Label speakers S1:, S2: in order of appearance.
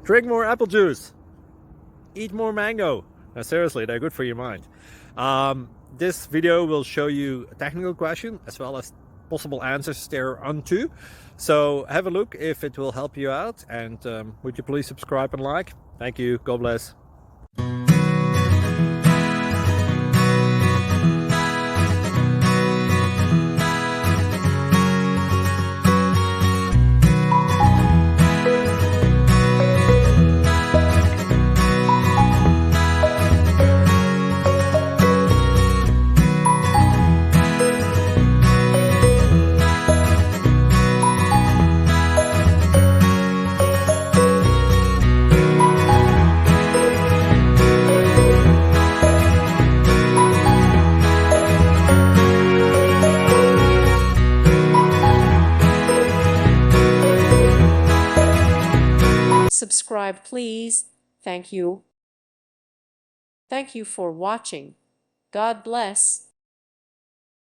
S1: Drink more apple juice. Eat more mango. Now, seriously, they're good for your mind. This video will show you a technical question as well as possible answers thereunto. So have a look if it will help you out, and would you please subscribe and like? Thank you. God bless.
S2: Subscribe, please. Thank you. Thank you for watching. God bless.